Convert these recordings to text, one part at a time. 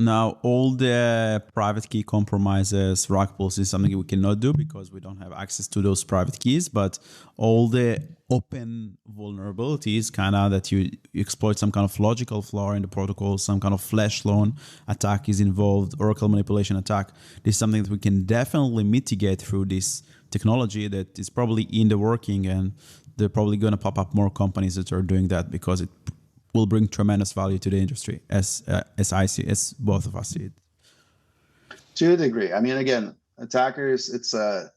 Now, all the private key compromises, rug pulls is something we cannot do because we don't have access to those private keys. But all the open vulnerabilities, kind of that you exploit some kind of logical flaw in the protocol, some kind of flash loan attack is involved, Oracle manipulation attack. This is something that we can definitely mitigate through this technology that is probably in the working, and they're probably going to pop up more companies that are doing that because it will bring tremendous value to the industry, as I see, as both of us see it. To a degree. I mean, again, attackers, it's a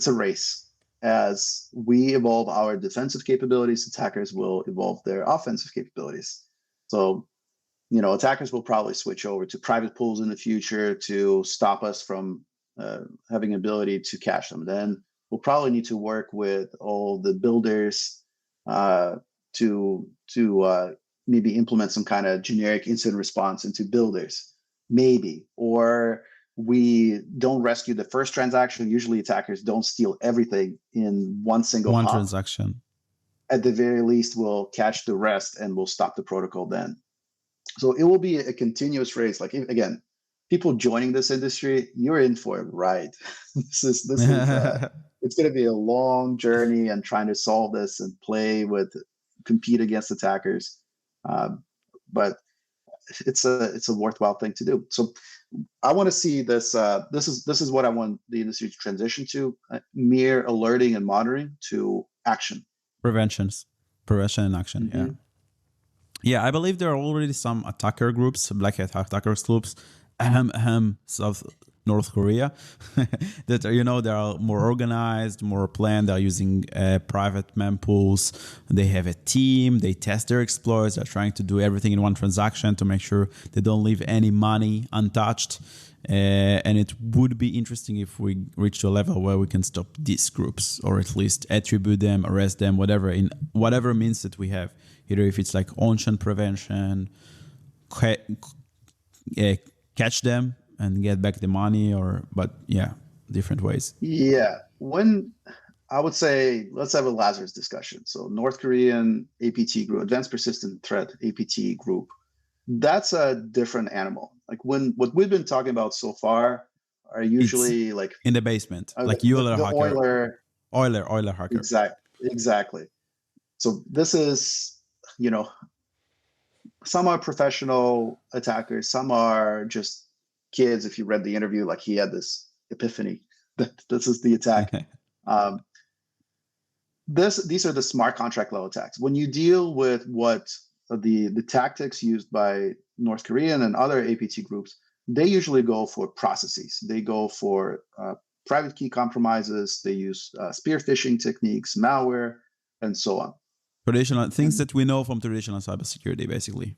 race. As we evolve our defensive capabilities, attackers will evolve their offensive capabilities. So, attackers will probably switch over to private pools in the future to stop us from having ability to cache them. Then we'll probably need to work with all the builders to maybe implement some kind of generic incident response into builders, maybe. Or we don't rescue the first transaction. Usually attackers don't steal everything in one single hop. Transaction. At the very least, we'll catch the rest and we'll stop the protocol then. So it will be a continuous race. Like, again, people joining this industry, you're in for it, right? this is it's going to be a long journey and trying to solve this and compete against attackers. But it's a worthwhile thing to do. So I want to see this. This is what I want the industry to transition to: mere alerting and monitoring to action, prevention and action. Mm-hmm. Yeah. I believe there are already some attacker groups, black hat attackers groups, South North Korea, that are, they are more organized, more planned. They're using private mempools. They have a team. They test their exploits. They're trying to do everything in one transaction to make sure they don't leave any money untouched. And it would be interesting if we reach to a level where we can stop these groups, or at least attribute them, arrest them, whatever means that we have. Either if it's like on-chain prevention, catch them and get back the money, but different ways. Yeah. When I would say, let's have a Lazarus discussion. So North Korean APT group, Advanced Persistent Threat APT group, that's a different animal. Like what we've been talking about so far are usually it's like in the basement, like Euler hacker. Euler hacker. Exactly. So this is, some are professional attackers, some are just kids. If you read the interview, like he had this epiphany that this is the attack. These are the smart contract level attacks. When you deal with what the tactics used by North Korean and other APT groups, they usually go for processes. They go for private key compromises. They use spear phishing techniques, malware, and so on. Traditional things that we know from traditional cybersecurity, basically.